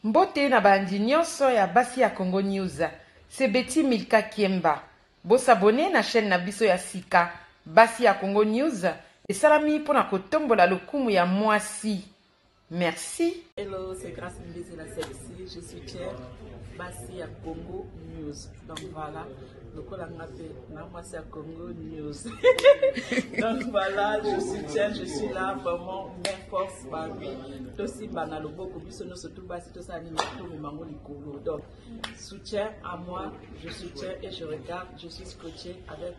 Mbote na bandi nyonso ya basi ya Congo News. C'est Betty Milka Kiemba. Bo s'abonner na chaîne na biso ya sika basi ya Congo News. Et salami pour na kotombola lokumu ya mwasi. Merci. Hello, c'est Grâce Mbezi la Sexy. Je suis Pierre Bassi à Congo News. Donc voilà, le colangapé, moi c'est à Congo News. Donc voilà, je soutiens, je suis là, vraiment, mère force, babi, aussi banal, beaucoup, bisonno, surtout Bassi, tout ça, anime, tout le mango, les couleurs. Donc, soutien à moi, je soutiens et je regarde, je suis scotché avec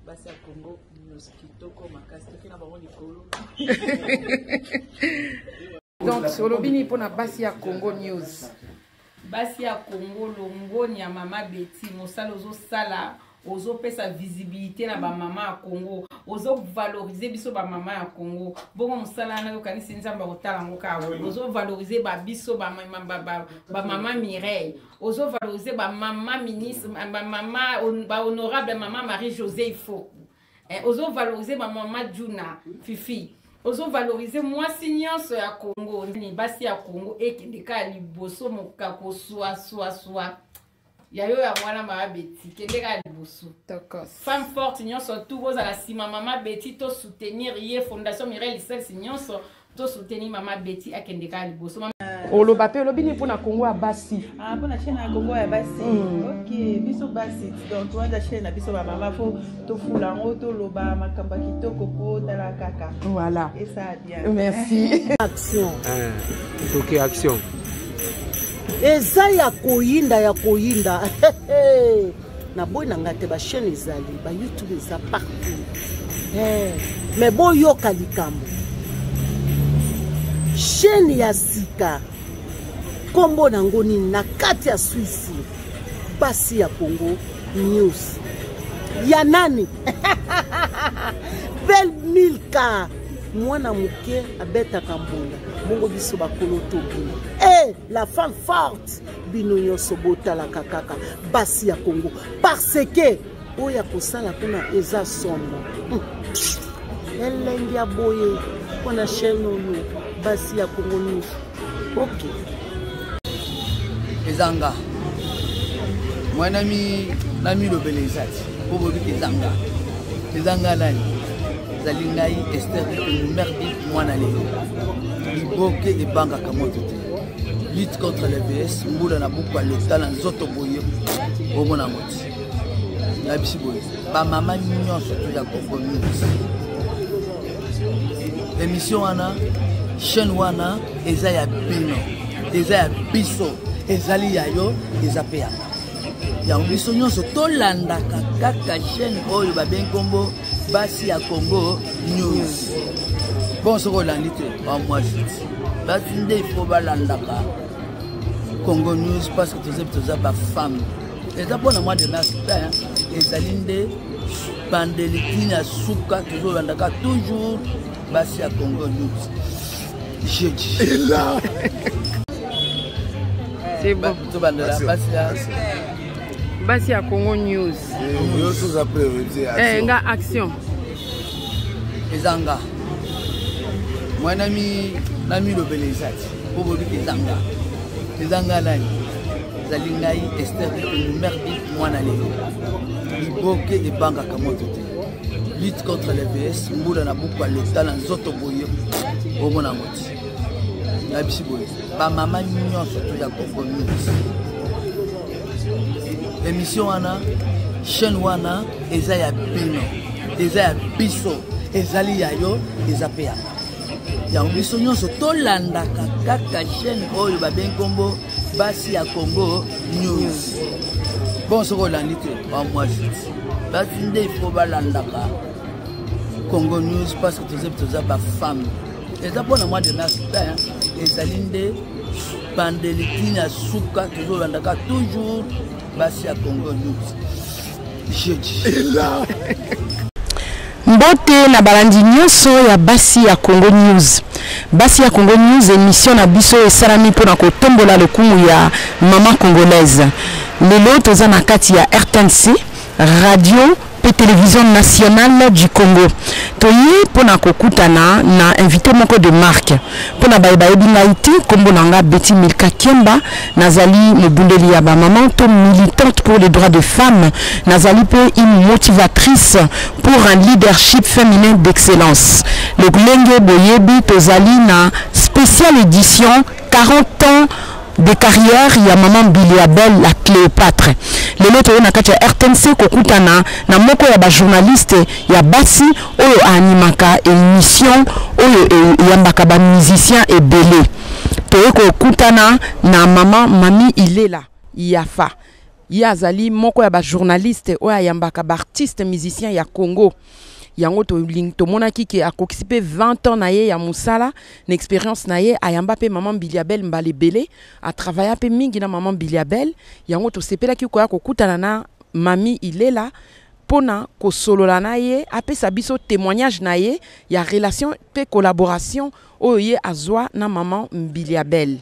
Bassi à Congo News. Kitoko, Makasi, tout le mango, les couleurs. Donc, sur le bini pour na Bassi à Congo News. Basi ya Congo longoni ya mama Betty mosala ozo sala ozo pesa visibilité na ba mama ya Congo ozo valoriser biso ba mama ya Congo bongo mosala na yo kanisi nzamba kotala ngoka ozo valoriser ba biso ba mama Mireille ozo valoriser ba mama ministre ba mama ba honorable mama Marie-Josée Ifo ozo valoriser ba mama Juna Fifi ozo valoriser moi nyonso ya Congo ni basi ya Congo ekendeka liboso mokako soa ya yo ya mwana mama Betty kendeka liboso femme forte nyonso tout vos ala sima mama Betty to soutenir ye fondation Mireille Licence nyonso to soutenir mama Betty akendeka liboso Oloba pe lobini pour na Congo ya basi. Ah pour na chaîne na Congo ya basi. OK, biso basi. Donc toi da chaîne na biso ba mama fo to fulango to loba makamba kitoko po tala kaka. Voilà. Et ça bien. Merci. Action. OK, action. Eza ya koyinda. Na boy na ngate ba chaîne ezali, ba YouTube eza partout. Mais boyo kalikambo. Chaîne ya sika. Kombo nangoni na kati ya Suisse. Basi ya Congo News. Ya nani? Belle Milka. Mwana muke abeta kambonda. Bongo biso bakolo tobi. La femme forte. Bino nyonso botala kakaka. Basi ya Congo. Parce que oya kosala kuna eza sombo. Elenge ya boye. Kona chaîne ono. Basi ya Congo News. OK. Ezanga mwana nami lobele ezati po bobi ezanga nani zali ngai Esther merdi mwana lelo liboke ebanga kamoto te lutte contre le VS mbula na buku leta na nzoto boye omona moti na bisi boye ba mama nyonso to ya Congo News émission wana chaîne wana eza ya bino eza ya biso ezali yayo ezape ya biso nyonso tolandaka kaka chaîne oyo babengi kombo basi ya Congo News bon soko landi te bamwasi basi nde ifo balandaka Congo News parce que toza bafemme eza mpona mwa de masita ezali nde bandeliki na suka tozolandaka toujours basi ya Congo News jeudi C'est bon. Basi ya Congo News. Nga action. Ezanga. Mwana nami lobele ezati. Po bobi ezanga. Ezanga nani? Zali ngai Esther merdi mwana lelo. Liboke ebanga kamoto te. Lutte contre le VS mbula na buku leta na nzoto boye. Omona moti. Na bisi boye. Ba mama nyonso to ya Congo News. Émission wana chaîne wana eza ya bino eza ya biso ezali yayo ezape ya biso nyonso tolandaka kaka chaîne oyo babengi kombo basi ya Congo News bon soko landi te bamwasi basi nde ifo balandaka Congo News parce que toza bafemme eza mpona mwa de masita ezali nde bandeliki na suka tozolandaka toujours basi ya Congo News jeudi Mbote na balandi nyonso ya basi ya Congo News. Basi ya Congo News émission na biso esalami mpona kotombola lokumu ya mama congolaise. Lelo toza na kati ya RTNC radio pe télévision nationale du Congo. Toye pona kokutana na invité moko de marque. Pona bayebi ngaiti kombo nanga Betty Milka Kiemba nazali mobundeli ya ba maman to militante pour les droits des femmes. Nazali pe une motivatrice pour un leadership féminin d'excellence. Le Glenge Boyebi tozali na spéciale édition 40 ans de carrière ya maman Biliabel la Cléopâtre. Le loto na kati ya RTNC kokutana na moko ya ba journaliste ya basi oyo animaka émission oyo yambaka ba musicien ebele. Toye kokutana na mami Ilela Yafa. Yazali moko ya ba journaliste oyo yambaka ba artiste musicien ya Congo. Yango to monaki ke akokisipe 20 ans na ye ya musala na expérience na ye ayamba pe maman Biliabel mbale bele a travailler pe mingi na maman Biliabel yango to sepela ki ko ya kokutana na mami Ilela pona ko solola na ye apesa biso témoignage na ye ya relation pe collaboration oyo ye azwa na maman Biliabel.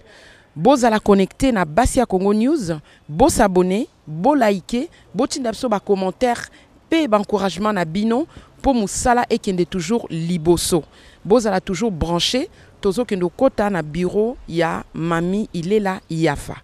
Boza la connecter na Basia Congo News, bo s'abonner, bo liker, bo tinda biso ba commentaire pe ba encouragement na bino pour Moussala et qui est toujours liboso. Bozala toujours branché. Tozo kendo kota na bureau ya mami Ilela Yafa.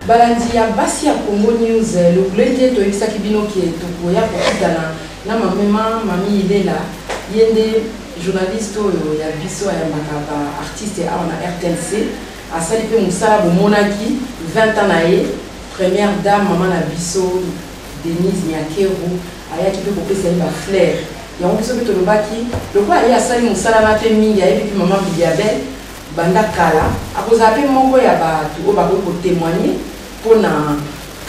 Balandi ya Basia Congo News le blende to exaki bino ki to ya kokutana na mami Ilela yende journaliste ya biso ya makaba artiste a na RTNC. A sali pe musala bomonaki 20 ans na ye première dame maman na biso Denise Nyakero ayaki pe kopesa ba fleur yango biso pe tolobaki lokwa ye asali musala na te mingi ayebi maman Biliabel banda kala akoza pe moko ya bato o bako ko témoigner pour na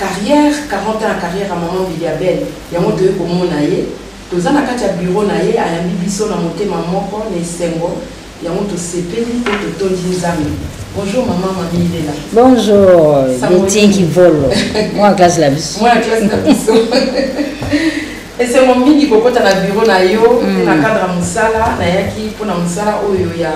carrière 40 ans carrière à maman Biliabel yango toye komona ye toza na kati ya bureau na ye ayambi biso na motema moko na esengo yango to sepeli pe to tondi nzambe. Bonjour maman Ilela. Bonjour, Betty qui vole. Moi en classe la biso. Moi en classe la biso. Et c'est mon mingi kokota na bureau na yo, na cadre musala, na yaki pour na musala oyo ya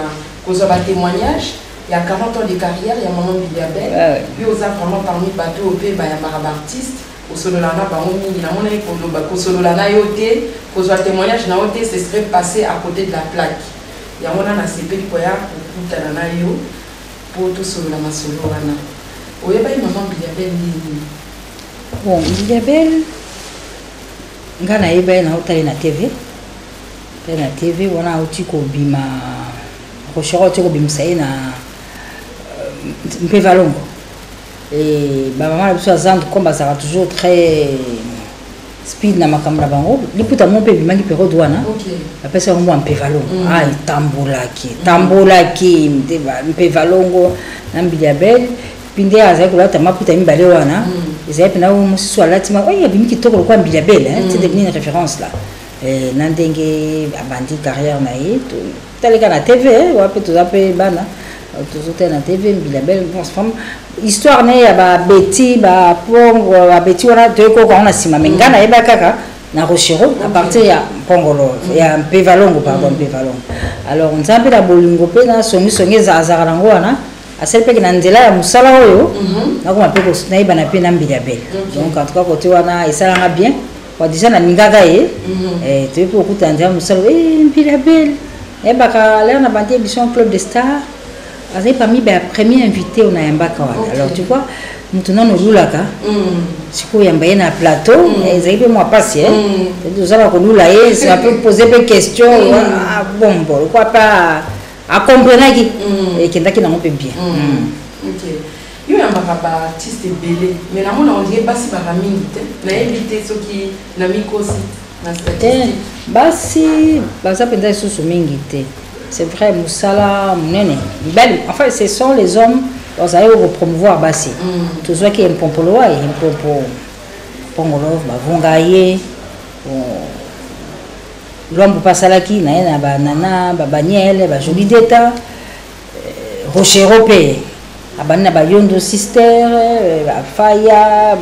kozo ba témoignage, il y a 40 ans de carrière, il y a maman Biliabel. Puis aux vraiment parmi bateau pe ba ya maraba artiste, au sololana ba on mingi na mona ko ba ko sololana yo te, kozo témoignage na ote ce serait passé à côté de la plaque. Ya mona na sepeli ko ya kokutana na yo. Pour tout sur la masolorana. Oye ba maman Biliabel ni. Bon, Biliabel ngana yeba na utali na TV. Na TV wana uti ko bima rochero uti ko bimsa na Mpevalongo. Et ba maman biso azande comme ça toujours très speed na makamra bango liputa mon pe bimangi pero douana après ça on va Mpevalongo ah tambolaki Mpevalongo na Biliabel pinde aza ko lata maputa mbale wana ezai pena o musiso alatima oya bimiki toko kwa Biliabel c'est devenu une référence là na ndenge abandi carrière na ye to taleka na TV wa pe to zape bana toujours na TV Biliabel femme histoire ne ya ba Betty ba pongo ba Betty wana to ko na sima mengana yeba kaka na Rochero à partir ya Pongolo ya Mpevalongo pardon Mpevalongo alors on s'appelle la bolingo pe na songi za rango wana asel pe na nzela ya musala oyo na ko mapeko na yeba na pe na Biliabel donc en tout cas côté wana esalanga bien kwa déjà na mingaga ye to ko kutanja musala Biliabel yeba ka là na bandi émission Club des Stars. Parmi les premiers invités on a un bac alors tu vois maintenant nous roulaka si quoi yamba na plateau ils arrivent moi passer nous allons ko lula ye ça peut poser des questions bon quoi pas à comprendre qui et qui ndaki na on peut bien OK yo yamba ba artiste belé mais na mona on dirait basi ba mingi te na invité ceux qui na mikosi na statistique basi baza penda sous mingi te. C'est vrai, Moussala, Mounéné. Enfin, ce sont les hommes, ils allaient promouvoir Bassi. Tout ce qui est un pompolo, un pompolo, Pongolov, Vongaye, l'homme Passalaki, Nana, Babaniel, Joli d'État, Rochero, Abana, Yondo Sister, Faya,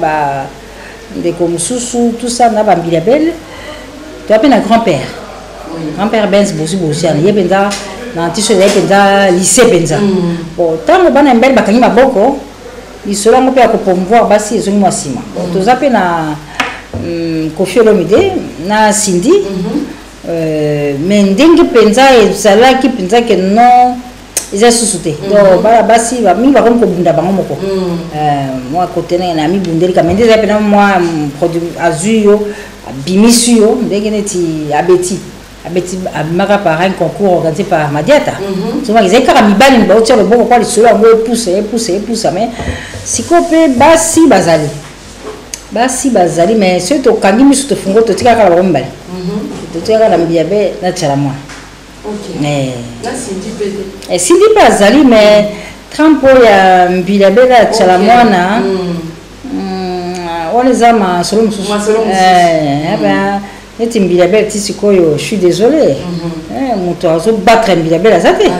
Dekomsusu, tout ça, Biliabel. Tu as un grand-père. grand-père Benz bosi bosi ana ye penza na tiso ye penza lycée penza bon tango bana mbele bakangi maboko lisolo ngo pe akopomvoir basi ezongi mwasima toza pe na Kofi Olomide na Cindy mais ndenge penza ezalaki penza ke non ils ont sous-souté donc basi mingi bakomi kobunda bango moko moi côté na mi bundeli ka mende zapena moi produit azuyo bimisi yo ndenge neti abeti abimaka par un concours organisé par Madiata souvent ils étaient comme mibali ba otya le bon quoi les solo ngo pousse mais sikope basi bazali mais ceux to kangi misu to fungo to tika kala bombali to tika kala mbiabe na tchala moi OK là Cindy bazali mais trampo ya mbiabe na tchala moi on les a ma solo mususu neti mbiabe tisikoyo je suis désolé moto azo battre mbiabe azate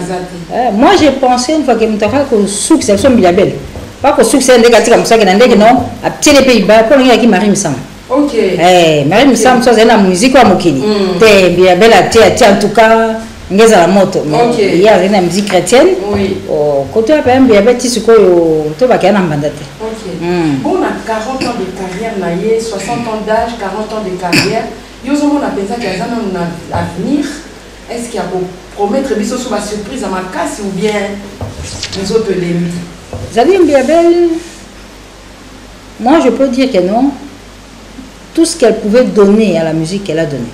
moi j'ai pensé une fois que mutaka ko succès son mbiabe pas que succès ndeka tika musaka na ndeke non a pied les pays bas pour ngi Marie Msam OK Marie Msam so zena musique wa mokili te mbiabe la tia en tout cas ngeza la moto mais il y a une musique chrétienne au côté pa mbiabe tisikoyo to ba kana mbandate bon on a 40 ans de carrière na ye 60 ans d'âge 40 ans de carrière yozo mona pensa que azana na avenir est-ce qu'il y a pour promettre biso sur la surprise à ma casse ou bien les autres les Zali Mbiabel, moi je peux dire que non. Tout ce qu'elle pouvait donner à la musique, elle a donné.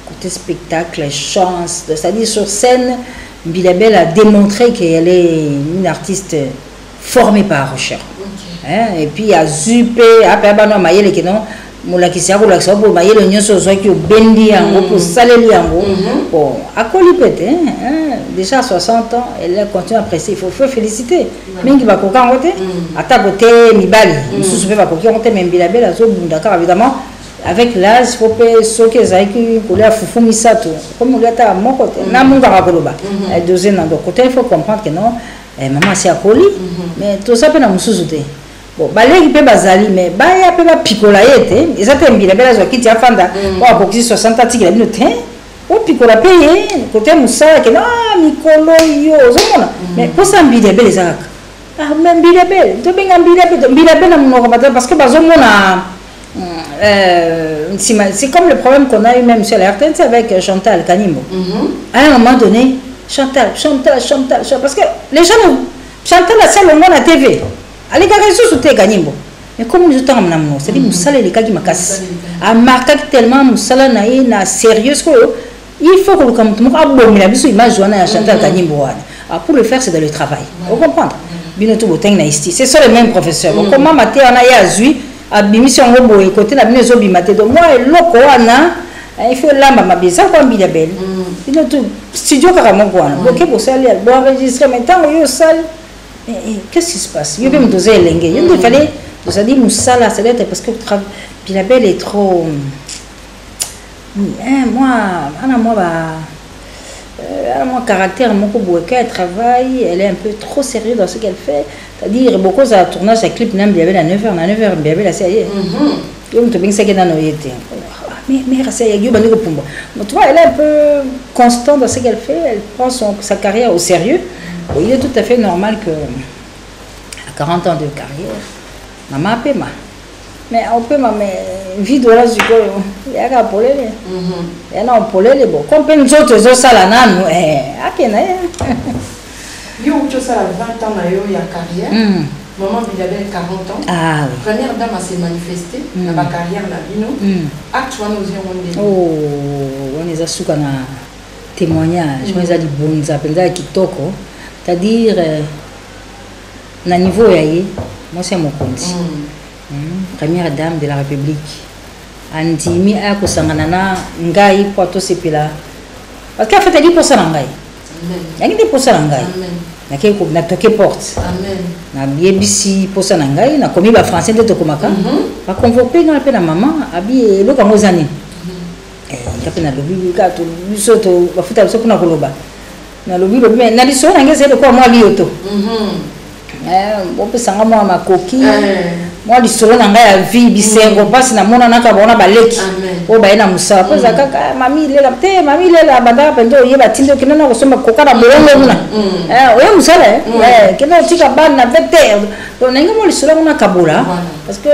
Côté spectacle, chance, c'est-à-dire sur scène, Mbiabel a démontré qu'elle est une artiste formée par Rocher. Et puis à Zupé, après Bano Mayele qui non, Moulakisia Roulaxia, pour Mayele Nyoso Zoki au Bendi, pour Saleli Yango. Bon, à Colipete, déjà à 60 ans, elle continue à presser. Il faut féliciter. Mingi va coquer en côté, à ta côté, Mibali, nous souffrons pas coquer en côté, mais Mbilabel a zone d'accord évidemment. Avec l'âge, il faut pas ce que ça a foufou misato. Comme on l'a à mon côté, n'a mon garagoloba. Deuxième dans l'autre côté, il faut comprendre que non, maman c'est à Coli, mais tout ça peut nous sous-souter. Bon, balé peut bazali, mais baya peut pas picolailler, et ça t'aime bien, la qui tient fanda, ou à boxer 60 articles, il a ou picola payer, côté moussa, que non, Nicolo, yo, mais pour ça, Mbilabel les arcs. Ah, même Mbilabel, tu bien Mbilabel, parce que c'est comme le problème qu'on a eu même sur la RTNC avec Chantal Kanimbo. À un moment donné, Chantal, parce que les gens, Chantal a ça le monde à TV. Allez, garez sous tes Kanimbo. Mais comme nous sommes en c'est-à-dire Moussala et les cas qui m'acassent. A marqué tellement Moussala na sérieux il faut que le campement a bon, mais la biso image à Chantal Kanimbo. Pour le faire, c'est dans le travail. Vous comprenez? Binoto Boteng na ici. C'est ça le même professeur. Comment maté on a yazui à bimission robo et côté la binezo bimaté. Donc moi loko ana il faut lamba ma bisa quoi Mbilabel. Binoto studio carrément quoi. OK pour ça aller bon enregistrer maintenant yo salle. Qu'est-ce qui se passe? Il y a même doser lengue. Il fallait nous a dit Moussala ça être parce que Mbilabel est trop moi mon caractère, mon elle travaille, elle est un peu trop sérieuse dans ce qu'elle fait. C'est-à-dire, beaucoup de tournage, un clip, à 9h, à 9h, bien ça y est. Mais tu vois, elle est un peu constante dans ce qu'elle fait, elle prend sa carrière au sérieux. Bon, il est tout à fait normal que, à 40 ans de carrière, maman paie ma. Mais on peut vie de la zuko il y a un polele il y a un polele bon comme nous autres ça là non akena yo tu ça 20 ans na yo ya carrière maman Mbilabel 40 ans ah première dame s'est manifestée dans ma carrière na bino actuellement nous on les a souka na témoignage on les a dit bonza penza kitoko c'est-à-dire na niveau yaye moi c'est mon compte première dame de la République andimi a kosangana na ngai poto sepila parce que en fait elle dit pour ça ngai elle dit pour ça ngai na ke ko na toke porte amen na BBC pour ça ngai na komi ba français de tokomaka ba convoquer na pe na maman abi lo ka mozani ka pe na lobi ka to bisoto ba futa biso kuna koloba na lobi na biso na ngese de ko moi lioto on peut sanga moi ma coquille moi lisolo na ngai ya vie bisengo mpasi namonanaka bona baleki oyo baye na mosala mpo eza kaka mami lela te mami lela bandaka mpenza oyeba tindi okende na kosomba koka na bolongo kuna oya mosala kende otika bane na ve te nange mo lisolo yango nakabola parce que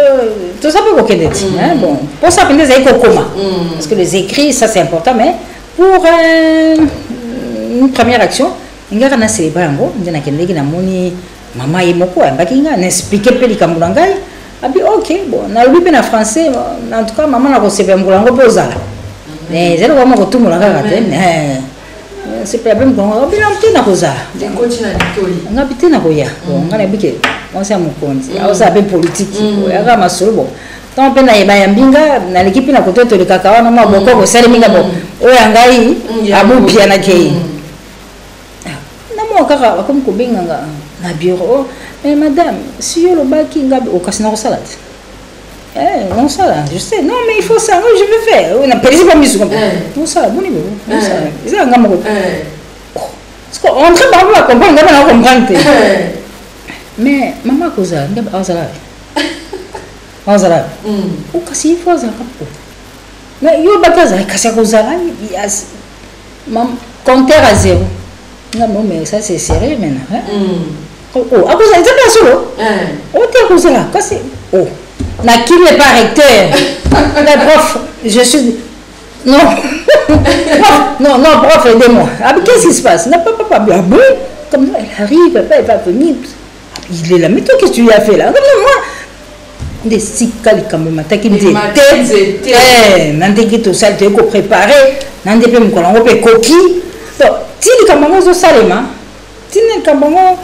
toza mpe kokende ti bon mposa mpenza ezali kokoma parce que les écrits ça c'est important mais pour une première action ngaka na célébrer yango nde nakendeki namoni mama ye moko ayambaki nga naexplike mpe likambo na ngai abi ok bon nalobi mpe na français en tout cas mama nakosepembola yango mpe ozala ezali koma kotumbola kaka te sepela mpe mokongo obina te nakozala ngabi te nakoya nga nayebike mwasi ya mokonzi aozala mpe politike oyaka masolo bon ntango mpe nayeba ya mbinga naleki mpe na kote tolekaka wana mwa bokoko esaliminga bon oyo ya ngai abupia nakei namoa kaka bakomi kobenganga na bureau mais madame si yo lobaki ngabi okasi na kosala te non ça là je sais non mais il faut ça je vais faire on a plaisir pas mis comme tout ça bon niveau ça c'est un gamin parce qu'on rentre pas pour comprendre ngabi na comprendre mais maman koza ngabi azala okasi il faut ça kapo mais yo bakaza kasi kozala mam compteur à zéro non mais ça c'est sérieux maintenant oh à cause de ça solo oh t'es à cause là kasi oh na qui n'est pas recteur le prof je suis non non prof aidez-moi ah qu'est-ce qui se passe n'a pas bien bon comme ça elle arrive papa elle va venir il est là mais toi qu'est-ce que tu lui as fait là comme moi des sikali quand même mataki nzete nandeki to sala te ko préparer nande pe mukolo ngo pe koki donc tili kamango zo salema tili kamango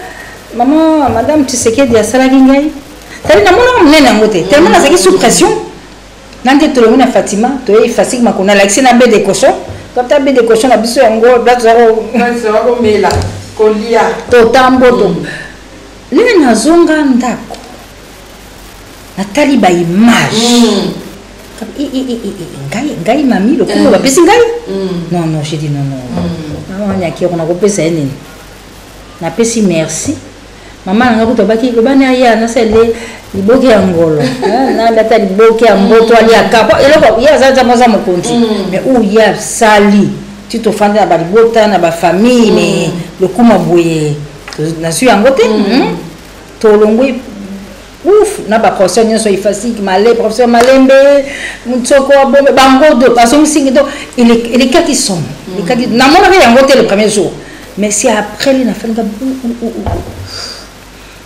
maman madame Tshisekedi asala ngai tali na mona mnene ngote tellement nazaki sous pression nande to lona Fatima to e fasik makona l'accès na be de cochon quand ta be de cochon na biso yango ba zaro mela kolia to tambo to lena nazonga ndako natali ba image ngai mami le kombo bapesi ngai non j'ai dit non maman nyaki on a kopesa nini napesi merci maman nanga kuto baki bana ya na sele liboki ya ngolo na bata liboki ya mboto ali akapa eloko ya zaza moza mokonzi mais où ya sali tu te fanda na ba libota na ba famille mais le kuma boye na su yango te to longwe ouf na ba professeur nyo so ifasiki malé professeur malembe mutsoko bombe bangodo parce que singi do il est cas qui sont les cas na mona ya ngote le premier jour mais c'est après les na fanga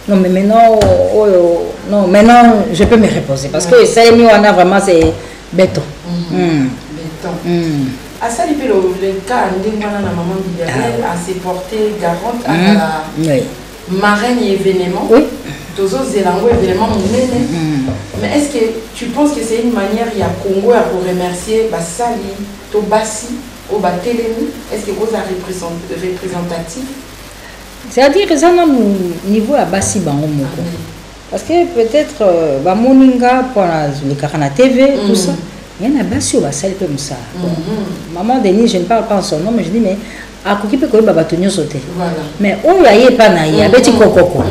non mais maintenant non maintenant je peux me reposer parce que ça mis on a vraiment c'est béton à ça le cas ndengwana na maman Bibiabel a se porter garante à la marraine événement oui toujours zélango événement mais est-ce que tu penses que c'est une manière il y a Congo à pour remercier basali to basi au batelemi est-ce que vous êtes représentatif c'est-à-dire que ça au niveau à basi bango moko parce que peut-être ba moninga pour les carana TV tout ça il y en a basi au basali comme ça maman Denis je ne parle pas en son nom mais je dis mais akoki pe ko baba tonyo sauter mais oyo aye pa na ye abeti kokoko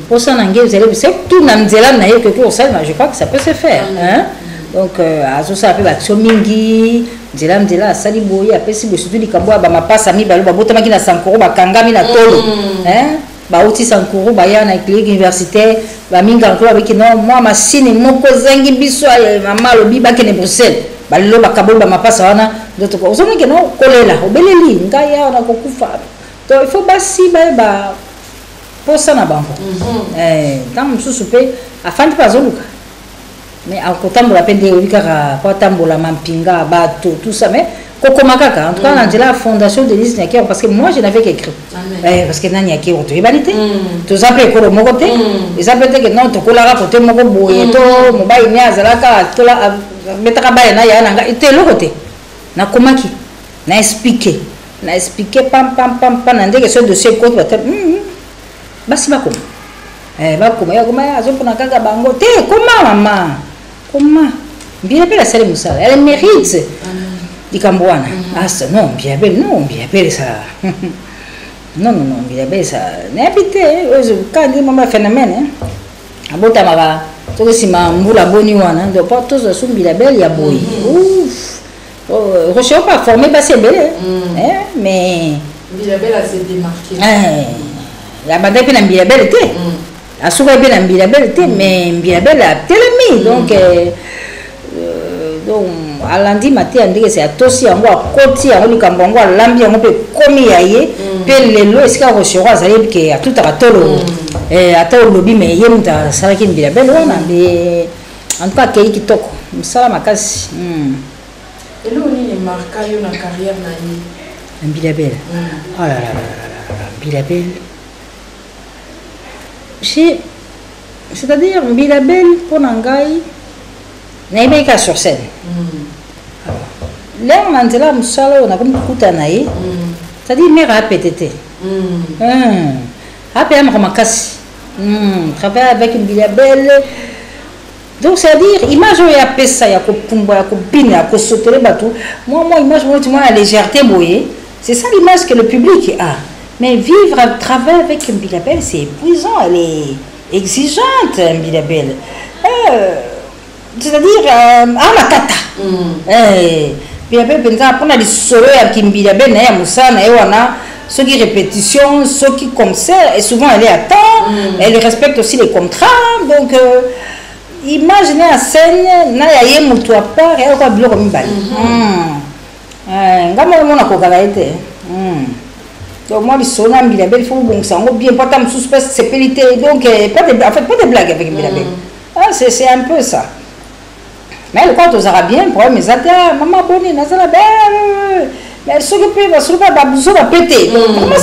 pour ça na ngezi ele c'est tout na nzela na ye que ça je crois que ça peut se faire hein donc azo ça pe action mingi nzela asali boye apesi bo surtout likambo ba mapasa mi balo babota maki na sankoro bakangami na tolo hein ba uti sankoro ba ya na clinique universitaire ba minga ko avec non moi machine moko zangi biso mama lobi ba kene Bruxelles ballo bakabo ba mapasa wana d'autres ko ozona ke no kolela obeleli ngaya na kokufa to il faut basi ba posa na bango tam susu pe afandi pa zoluka mais akotambola pe nde obikaka pa tambola mampinga bato tout ça mais kokoma kaka en tout cas na la fondation de Lise Nyakero parce que moi je n'avais qu'écrit parce que nani Nyakero to ebalite to zape ko mo côté et ça peut être que non to kolara côté moko boye to mobai ni azalaka to la metaka baye na ya nanga ite lo côté na komaki na expliquer pam na ndenge ce dossier côté ba basi bakoma bakoma ya koma azo pona kaka bango te comment bien belle sale musala elle mérite Dikambouana. Ah, non, bien belle ça. Non, bien belle ça. N'habité, quand dit maman phénomène, hein. Abota mara, to sima mbula boni wana donc pas tous sous Bilabel ya boy ouf Rocher pas formé pas c'est belle mais Bilabel a se démarqué la bande pe na Bilabel te a souba pe na Bilabel te mais Bilabel a tellement donc à lundi matin ndike c'est atosi yango akoti yango likambo yango alambi yango pe komi yaye pe lelo esika Rocher azali ke atutaka tolo ata olobi mais ye mutu asalaki Bilabel wana mais en tout cas kei kitoko mosala makasi elo nini marka yo na carrière na ye Bilabel oh là là Bilabel c'est-à-dire Bilabel pour ngai naibeka sur scène là on a mosala on a comme kutana ye c'est-à-dire mère a pété après on makasi travailler avec Bilabel donc c'est-à-dire image où il y a pesa ya ko pumba ya ko bina ko sauter bateau moi image moi la légèreté boyé c'est ça l'image que le public a mais vivre à travers avec Bilabel c'est épuisant elle est exigeante Bilabel c'est-à-dire amatata Bilabel penza pour na lisolo ya Bilabel na ya musana et wana ceux qui répétition, ceux qui concert, et souvent elle est à temps, elle respecte aussi les contrats, donc imaginez la scène, na ya ye mutu à part, et quoi biloko mibali. Ngama mona ko kala été. Donc moi les sona Bilabel il faut bon ça bien pas comme suspense sécurité donc pas de en fait pas de blague avec Bilabel. C'est un peu ça. Mais le quand aux arabiens pour mes atta maman bonne nazala belle mais ce que peut pas besoin de péter donc comment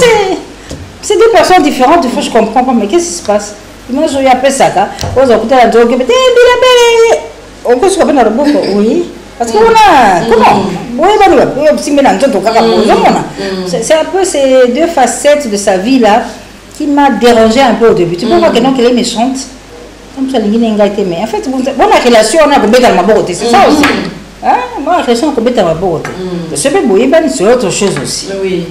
c'est deux personnes différentes il faut je comprends pas mais qu'est-ce qui se passe moi je appelle ça là aux écoutez la joke Bilabel on peut se rappeler dans le book oui parce que on a comment oui si mais c'est un peu ces deux facettes de sa vie là qui m'a dérangé un peu au début tu peux voir que non qu'elle est méchante comme ça les gens mais en fait bon la relation on a combien dans ma beauté c'est ça aussi moi la relation combien dans ma beauté ce peut bouiller ben c'est autre chose aussi depuis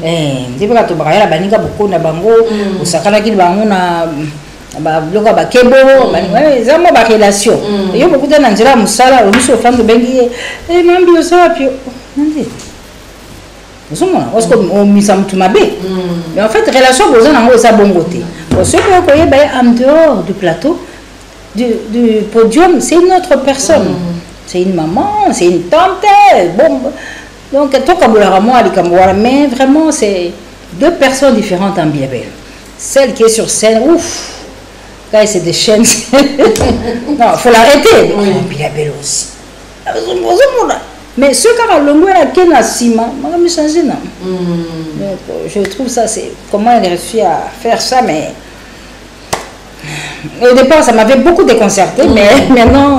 que tu vas la baninga beaucoup na bango ou sakana ki bango na ba bloka ba kebo ça moi ba relation yo beaucoup dans nzela musala o biso femme bengi mambi o ça puis ndé parce que on misa mutu mabe mais en fait relation besoin nango ça bon côté ce que vous voyez en dehors du plateau du podium, c'est une autre personne. C'est une maman, c'est une tante. Bon, donc, mais vraiment, c'est deux personnes différentes en Bilabel. Celle qui est sur scène, ouf, là, c'est des chaînes. Non, il faut l'arrêter. Bilabel aussi. Mais ce qui a le moins à Kenasima, je trouve ça, c'est comment elle a réussi à faire ça, mais. Au départ, ça m'avait beaucoup déconcerté, mais maintenant...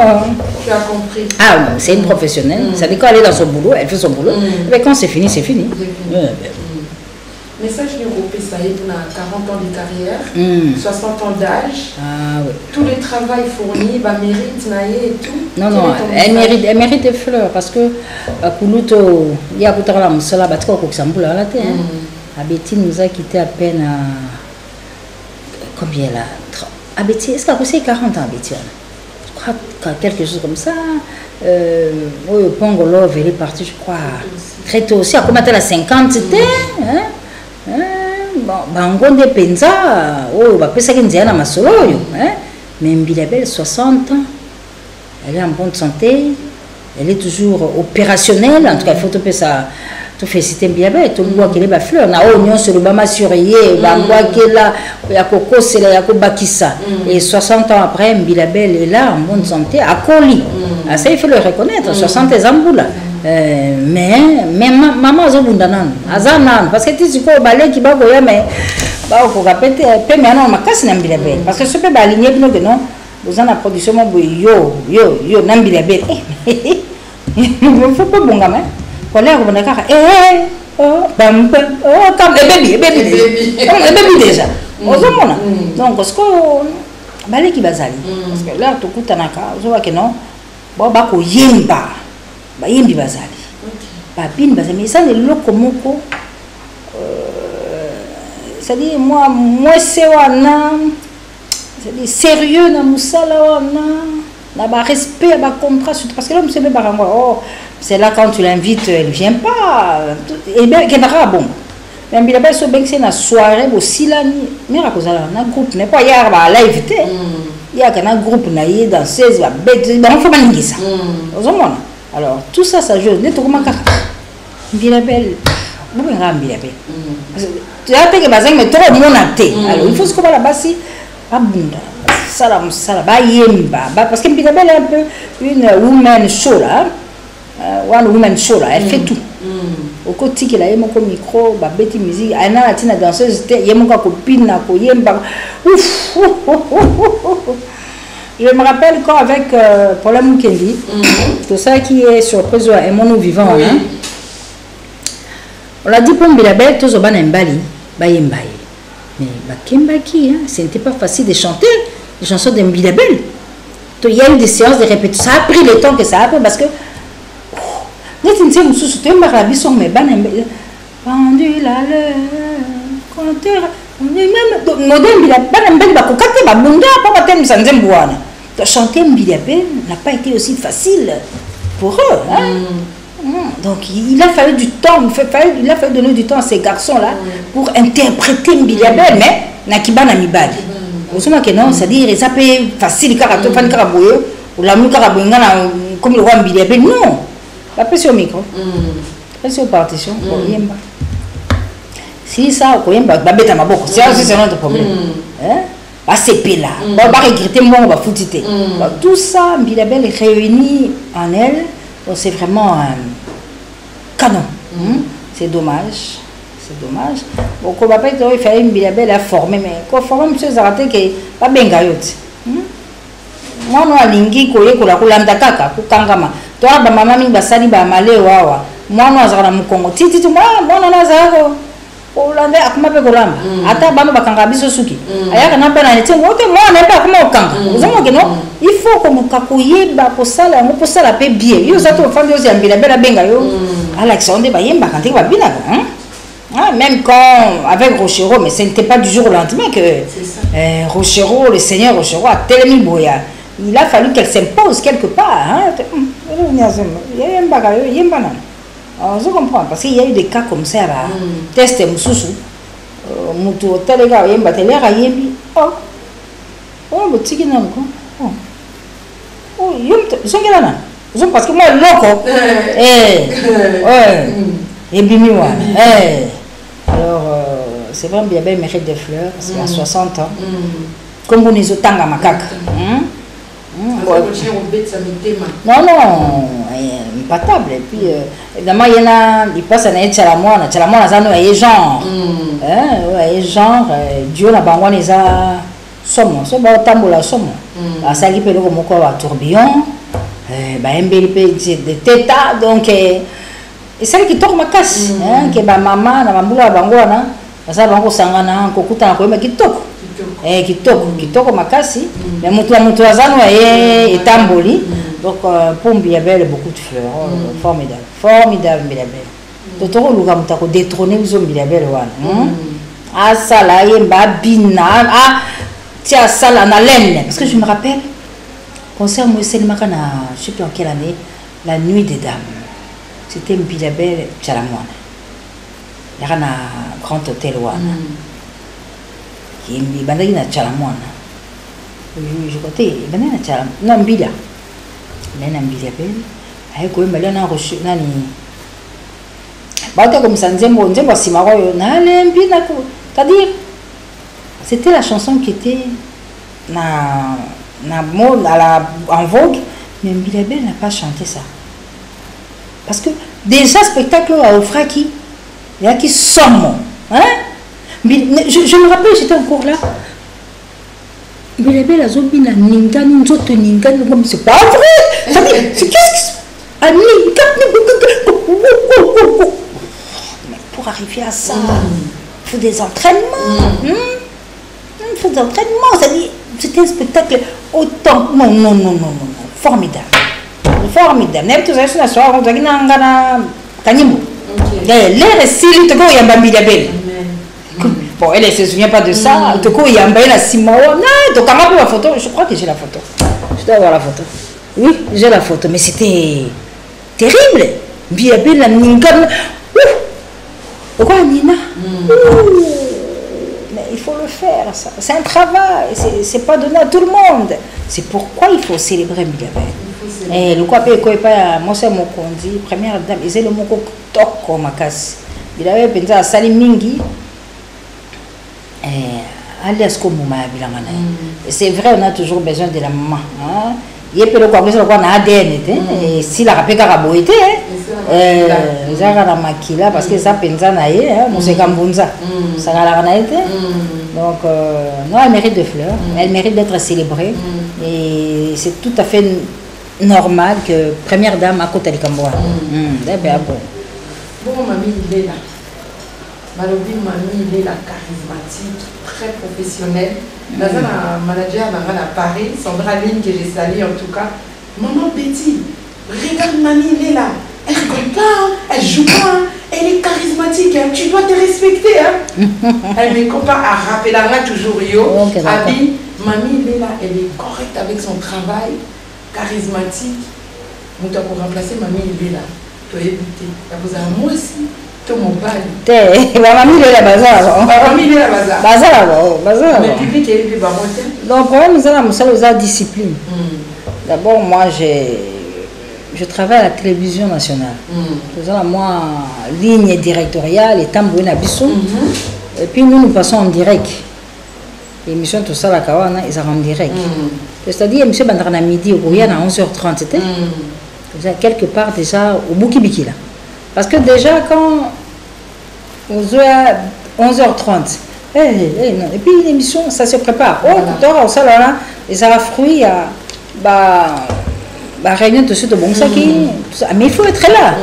Tu as compris. Ah, c'est une professionnelle. Ça dit qu'elle est dans son boulot, elle fait son boulot. Mais quand c'est fini, c'est fini. Message du groupe Saïd, on a 40 ans de carrière, 60 ans d'âge. Tout le travail fourni, bah, mérite, naïe et tout. Non, elle mérite des fleurs parce que Koulouto, il y a la Moussala, Batko, Koksambou, là, Abeti nous a quitté à peine à. Combien là? Abeti, est-ce qu'elle a 40 ans, Abeti? Je crois quelque chose comme ça. Oui, Pongolo, elle est partie, je crois, très tôt aussi. À combien elle a 50 bon, Bangonde Penza, oh, bah, peut-être qu'elle est ma solo, mais Bilabel, 60 ans, elle est en bonne santé, elle est toujours opérationnelle, en tout cas, il faut te ça. Tu fais citer Bilabel, tu vois qu'elle est fleur, na oignon sur le bama surveillé, bangwa qu'elle a, ya coco c'est là, ya bakissa. Et 60 ans après, Bilabel est là, en bonne santé, à Coli. Ça il faut le reconnaître, 60 ans là. Mais maman a zobundanan, azanan, parce que tu sais quoi, balai qui va goya mais bah au capete, peu maintenant ma casse n'a Bilabel, parce que ce peut baligner que non, vous en a production yo n'a Bilabel. Il faut pas bon gamin. Colère on a car comme bébé déjà donc parce que balé qui bazali parce que là tout kutanaka je vois que non bon ba ko yemba ba yembi bazali ba bin bazali mais ça le lokomoko ça dit moi c'est wana c'est dit sérieux na musala wana Là-bas, respect, contrat, parce que là, monsieur Barango, oh, c'est là quand tu l'invites, elle ne vient pas. Et bien, il y a bon. Mais il y a une soirée aussi, là, il y a un groupe, n'est pas, il y a un live, il y a un groupe, il y a dans 16, il y a un faut pas ça. Alors, tout ça, ça joue. Il y a belle. Tu as payé bazin mais trop mon athée. Alors il faut ce qu'on va là-bas si abunda. Salam yemba parce que Mbidabel est un peu une woman show là. One woman show là, elle fait tout. Au côté qu'il a eu mon micro, ba bête musique, ana latina danseuse, il mon copine na ko yemba. Ouf. Je me rappelle quand avec Paula Mukendi, tout ça qui est surprise et mon vivant hein. On l'a dit pour Mbidabel, tous au ban mbali, ba yembaye. Mais Bakembaki, ce n'était pas facile de chanter les chansons de Mbidabel. Il y a eu des séances de répétition. Ça a pris le temps que ça a pris parce que. Pendule la compteur. Chanter Mbidabel n'a pas été aussi facile pour eux. Hein? Donc il a fallu du temps, il a fallu donner du temps à ces garçons-là pour interpréter Mbidabel, mais Nakibana Mibali. Non, c'est-à-dire ils appellent facile Karato, Fan Karaboyo, ou la Moukarabouinga comme le roi Mbidabel. Non, la pression au micro, la pression partition, Yemba. Si ça, Yemba, Babeta Maboko, c'est notre problème. C'est là, on va regretter, moi on va foutre. Tout ça, Mbidabel est réuni en elle. C'est vraiment un canon. C'est dommage. C'est dommage. Bon, on va pas être fait Mbidabel à former, mais quand former monsieur Zarate qui pas bien gayote. Moi non alingi koye kola kolanda kaka kukangama. Toi ba mama mi basali ba male wawa. Moi non azara mu Congo. Titi moi non azara Olanda akuma pe kolamba. Ata bano bakanga biso suki. Ayaka na pe na neti ngote moi na pas akuma okanga. Ozomo ke non, il faut comme kakoyeba ko sala ngo po sala pe bien. Yo zato fandi ozi Mbidabel benga yo. Alexandre ba yemba quand il va bien hein. Même quand avec Rochero, mais ce n'était pas du jour au lendemain que Rochero, le seigneur Rochero a tellement boya. Il a fallu qu'elle s'impose quelque part. Hein. Je comprends, parce qu'il y a eu des cas comme ça. Test Moussou, Moutou, Telega, Yemba, Telera, Yembi. Oh, le tiki n'a pas. Oh, Yom, parce que moi, loco. Et bimiwa. Alors, c'est vrai, il y avait mérite des fleurs, parce qu'il a 60 ans. Comme vous nous autant à Macaque. Non, pas table. Et puis, évidemment, il y en a, il passe à Naït Chalamouana. Chalamouana, ça nous est genre. Genre, Dieu n'a pas moi les a somme. C'est bon, tamboula somme. À ça qui peut le remonter à tourbillon. De teta, donc. Et celle qui tourne ma casse, qui est ma maman, ma maman, ma maman, ça va encore s'engager, cocuta, qui toque. Qui toque ma casse, mais mon toisan est tamboli. Donc, pour Mbidabel, beaucoup de fleurs. Formidable. Formidable, Mbidabel. Totoro, nous avons détrôné Mbidabel. Ah, ça là, il y a bina. Ah, tiens, ça là, na laine. Parce que je me rappelle, concert Moïse Makana, je ne sais plus en quelle année, la nuit des dames. C'était Mbidabel Chalamouana. Il y a un grand hôtel. Qui est Bandagina Chalamouana. Je côté, Bandagina Chalamouana. Non, Mbida. Mbidabel. Avec quoi, mais là, on a reçu. Comme ça, c'est-à-dire, c'était la chanson qui était en vogue, mais Mbidabel n'a pas chanté ça. Parce que déjà, spectacle à Ofraki, il y a qui somme. Hein? Je me rappelle, j'étais encore là. Mbidabel a zombie na ningani, nzoto ningani, c'est pas vrai! C'est qu'est-ce que c'est? Pour arriver à ça, il faut des entraînements. Il faut des entraînements. C'était un spectacle autant. Non. Formidable. Formidable. Même tout ça, c'est la soirée. On a Kanimbo. L'air est si il te go yamba Mbidabel. Bon, elle ne se souvient pas de ça. Il te go yamba la Simawa. Non, donc comment la photo? Je crois que j'ai la photo. Je dois avoir la photo. Oui, j'ai la photo, mais c'était terrible. Bien, la Ningam. Pourquoi Nina? Mais il faut le faire, ça. C'est un travail, c'est pas donné à tout le monde. C'est pourquoi il faut célébrer Mbiabel. Et le quoi peut pas, moi c'est mon condi, première dame, c'est le mot tok comme casse. Il avait pensé à Sali Mingi. Alias comme c'est vrai, on a toujours besoin de la maman. Il peut le quoi que on a ADN, et si la rappelle caraboité, ça la maquilla parce que ça pense à naïe, c'est comme bonza, ça la naïté. Donc, non, elle mérite de fleurs, elle mérite d'être célébrée, et c'est tout à fait normal que première dame à côté de Camboa. Bon, mamie, il est là. Malobi, mamie, il est là, charismatique, très professionnelle. Dans un manager à Paris, Sandra Line, que j'ai salué en tout cas. Maman Betty, regarde mamie, il est là. Elle rigole pas, elle joue pas, elle est charismatique, hein. Tu dois te respecter. Hein. Elle me compare à Rapelanga toujours yo. Abi, mamie, il est là, elle est correcte avec son travail, charismatique. On doit pour remplacer mamie, il est là. Tu dois éviter. Vous avez moi aussi. Tout mon bal. Mamie, il est là, bazar. Mamie, il est là, bazar. Bazar. Mais le public est élevé, bah, moi, donc, le problème, c'est la discipline. D'abord, moi, je travaille à la télévision nationale. Moi, ligne directoriale et tambour Bissou. Et puis, nous passons en direct. L'émission, tout ça, la Kawana, ils sont en direct. C'est-à-dire, M. Bandrana midi, au Guyane, à 11h30, c'était quelque part déjà au Boukibiki, là. Parce que déjà, quand on est à 11h30, et puis l'émission, ça se prépare. Oh, ça là, et ça va fruit à réunion de suite au bon sac. Mais il faut être là.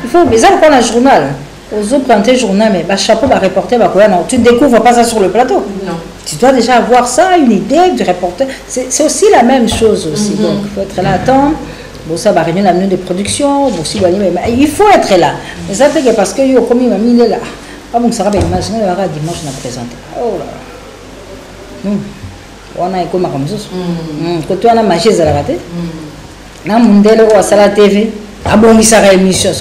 Il faut, mais ça, on prend un journal. Aux autres, prendre un journal, mais chapeau, reporter, non, tu ne découvres pas ça sur le plateau. Non. Tu dois déjà avoir ça, une idée du reporter. C'est aussi la même chose aussi. Donc, il faut être là à temps. Bon, ça va réunir la de production, bon, si, il faut être là. Mais ça fait que parce que comme il est là, ah bon, ça va bien, imaginer, dimanche, on a présenté. Oh là. On a écouté comme ça. Quand on a mangé, ça l'a raté. On a monté à la TV. Ah bon, il s'arrête l'émission.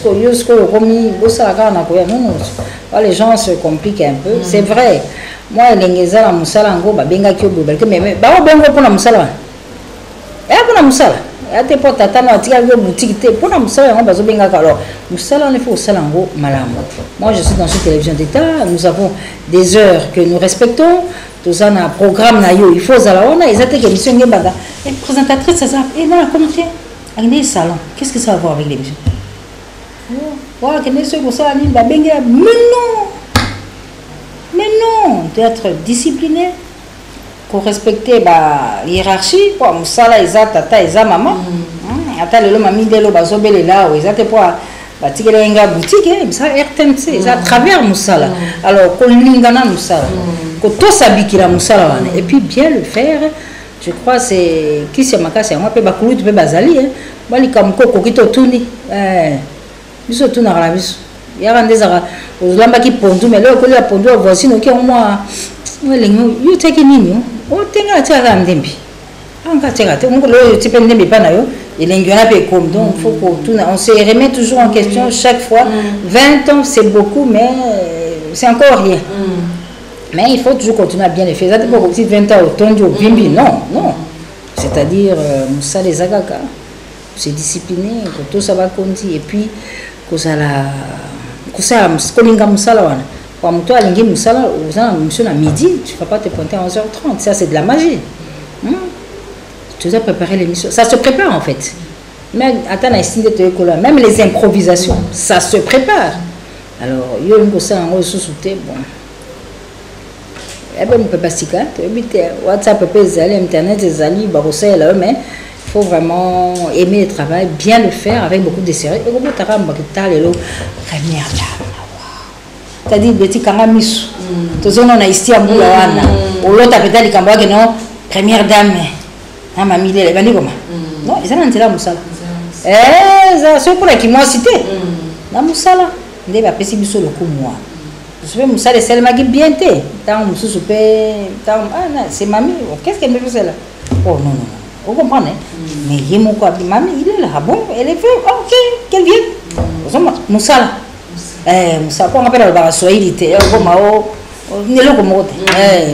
Les gens se compliquent un peu. C'est vrai. Moi, les gens, la moussala, benga qui au mais benga pour la moussala. Et pour la moussala. Ate po tata na tika yo boutique te pour na musala yango bazo benga alors musala on faut sala ngo malamu. Moi je suis dans une télévision d'état, nous avons des heures que nous respectons, tout ça na programme na yo il faut zala on a ezate que émission ngembanda et présentatrice ça et dans la commentaire avec salon qu'est-ce que ça va voir avec l'émission voilà que ne soit pour ça ni ba benga mais non tu dois être discipliné pour respecter la hiérarchie pour musala eza tata eza maman ata lelo mami delo bazobele là ou eza te pour batikela nga boutique ça RTNC eza à travers musala alors ko lingana musala ko to sabikira musala wana et puis bien le faire je crois c'est qui c'est makasi moi pe bakulu tu pe bazali bali kamko ko kito tuni biso tuna la biso ya randeza ozlamba ki pondu mais là ko la pondu voici no ki moi you take nini o tenga tshaka ndembi anga tshaka te ngolo yo tipe ndembi pa na yo elengana pe comme donc faut que tout on se remet toujours en question chaque fois 20 ans c'est beaucoup mais c'est encore rien mais il faut toujours continuer à bien les faire ça pas comme si 20 ans au tondi au bimbi non c'est-à-dire musa les agaka c'est discipliné tout ça va conduire et puis que ça kolinga musala wana. Quand tu as l'ingé musala, monsieur à midi, tu ne vas pas te pointer à 11h30. Ça, c'est de la magie. Tu dois préparer l'émission. Ça se prépare en fait. Même, même les improvisations, ça se prépare. Alors, il y a une chose bon. Eh bien, on peut pas s'y WhatsApp, Internet, mais il faut vraiment aimer le travail, bien le faire avec beaucoup de sérieux. Et comment tu as c'est-à-dire Betty Kangamisu tous on a ici à Moulawana ou l'autre peut-être Kambwa que non première dame na mamie les bani comment non ils sont là musala ça c'est pour qui moi cité na musala ndé ba pesi biso le coup moi je vais musala c'est le magi bien té tant musu souper tant c'est mamie qu'est-ce qu'elle me fait là oh non Vous comprenez? Mais il est mon quoi, maman, il est là, ah bon, elle est fait, ok, qu'elle vienne. Moussala. Moussala, on appelle le Baraswahili,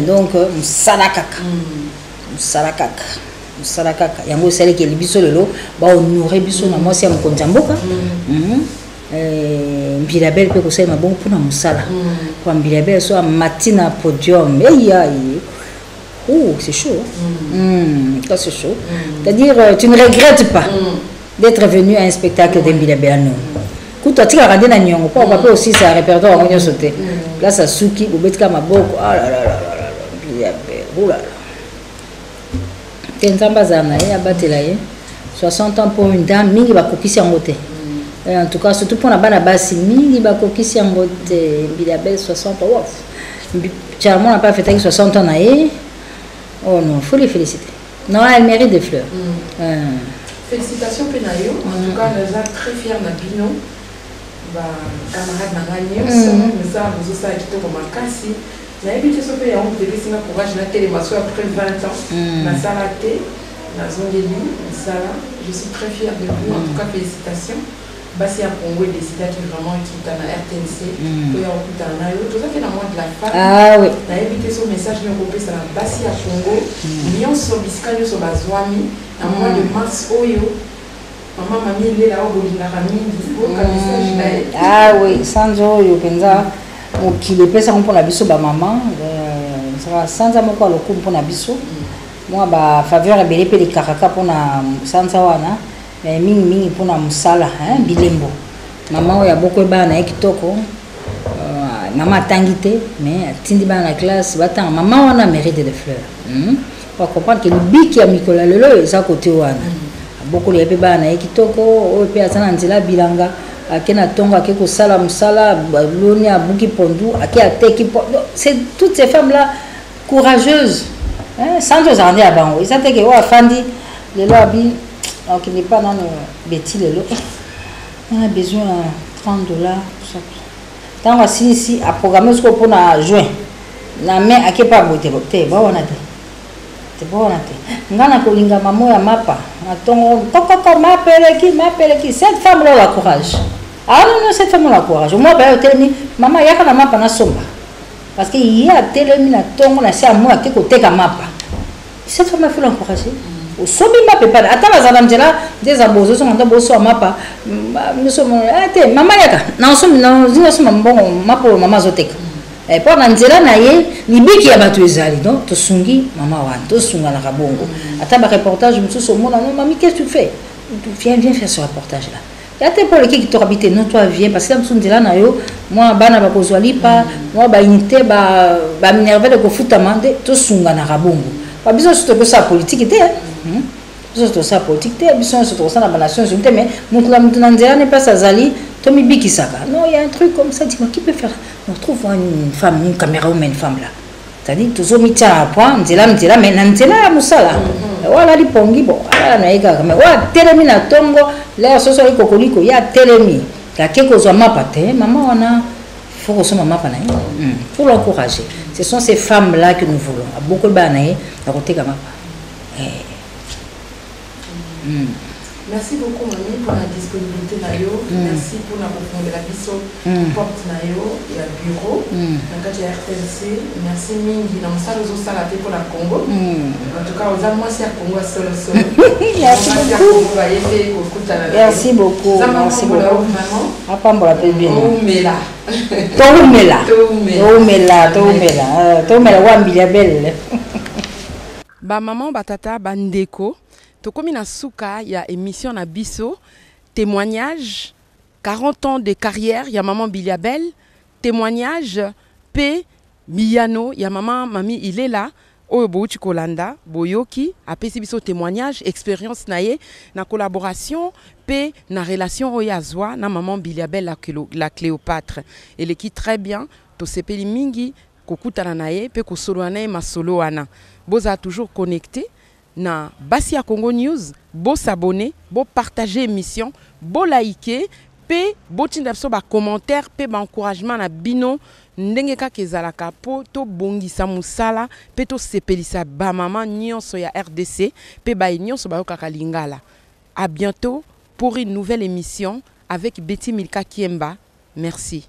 donc Moussala kaka. Moussala kaka. Moussala kaka. Yango sele qui est biso lelo, ba honorer biso na moi c'est mon konjamboka. Bilabel peut conseiller ma bon pour na Moussala. Pour Bilabel soit matina podium. Oh, c'est chaud. C'est chaud. C'est-à-dire, tu ne regrettes pas d'être venu à un spectacle d'Mbilabel. Quand tu as regardé la Nyongo, on va aussi ça répertoire, on a sauté. Là, ça souki, vous mettez comme un beau. Ah là là là là, Mbilabel. Oh là là. Tu es en bazana, il y a battu là. 60 ans pour une dame, mingi va coquiller en beauté. En tout cas, surtout pour la bana basse, mingi va coquiller en beauté. Mbilabel, 60 ans. Charmant n'a pas fait avec 60 ans. Oh non, il faut les féliciter. Non, elle mérite des fleurs. Félicitations, Penayo. En tout cas, nous sommes très fiers de Bino. Camarade Nangani, nous sommes tous qui sont en Kassi. Nous avons évité ce pays, on devait laisser un courage de la télévision après 20 ans. Nous avons salaté, nous avons guéri, je suis très fière de vous. En tout cas, félicitations. Basi ya Congo est décidé vraiment qui est à la RTNC, tout ça fait dans le mois de la femme. Ah oui. On a évité ce message de Europé, c'est la Basi ya Congo. Lyon sur Biscagno sur Bazouami, dans le mois de mars, Oyo. Maman m'a mis là au bout de la famille. Ah oui, sans Oyo, Penza. Qui est pèse pour la biso, maman. Sans amour, le coup pour la biso. Moi, faveur et belé, les caracas pour la Sansawana. Mingi pour na musala bilembo maman ya beaucoup bana kitoko maman tangité mais tindi bana classe batang maman wana mérite des fleurs pour comprendre que le bic ya mikola lelo eza côté wana beaucoup les bana kitoko o pe azana nzela bilanga akena tonga akeko sala musala loni abuki pondu akateki pondu c'est toutes ces femmes là courageuses sans os ande à bango ils étaient que wa fandi le lobby. Donc il n'est pas dans le bêtis le lot. On a besoin de $30. Tant qu'on a ici à programmer ce qu'on peut en juin. La main à qui pas beauté. C'est bon on a dit. C'est bon on a dit. Ngana kolinga maman ya mapa. Attends koko m'appelle qui cette femme là la courage. Ah non cette femme là la courage. Moi ba hôtel maman ya kana mapa na somba. Parce que il y a tellement na tongo na sia moi qui côté ka mapa. Cette femme il faut l'encourager. Au sommet ma pépère attends la zanamjela des abozo sont en bosso à mapa nous sommes maman yaka non sommes nous sommes bon mapa maman zotek et pour nanzela naye libiki ya batu ezali donc to sungi maman wan to sunga na kabongo attends ba reportage musu so mona non mamie qu'est-ce que tu fais viens faire ce reportage là ya te pour les qui t'ont habité non toi viens parce que la sunzela na yo moi bana ba kozwali pa moi ba unité ba minerve de ko futamande to sunga na kabongo pas besoin surtout que ça politique était c'est ça politique c'est ça la nation mais Moutlandia n'est pas Sazali Tommy Bikisaka non il y a un truc comme ça dis-moi qui peut faire on trouve une femme une caméra une femme là c'est-à-dire tous au métier à point Ndela mais Nantela Moussala voilà les pongi bon voilà naïga mais ouais télémina tongo là ce soir kokoliko ya télémi la quelque chose m'a pas maman on a faut que ce maman pas pour l'encourager ce sont ces femmes là que nous voulons beaucoup de banaï à côté comme Merci beaucoup mamie pour la disponibilité nayo. Merci pour la profondeur de la biso porte nayo et le bureau. Donc quand j'ai RTNC, merci mingi na musala zo sala te pour la Congo. En tout cas aux amours c'est à Congo solo. Merci beaucoup. Merci beaucoup. Apambola pe bien. Toumela wa Mbilabel. Ba maman batata bandeko. Tokomi na suka ya émission na biso témoignage 40 ans de carrière ya maman Mbilabel témoignage P Miyano ya maman mami il est là oyo bouti kolanda boyoki apesi biso témoignage expérience naye na collaboration P na relation oyazwa na maman Mbilabel la Cléopâtre elle qui très bien to sepeli mingi kokutana naye pe kosolo naye masolo wana boza toujours connecté na Basi ya Congo News, beau s'abonner, beau partager émission, beau liker, pe botinda biso ba commentaire pe ba encouragement na bino ndenge kaka ezalaka po to bongisa musala pe to sepelisa ba mama nyonso ya RDC pe ba nyonso ba yokaka lingala. À bientôt pour une nouvelle émission avec Betty Milka Kiemba. Merci.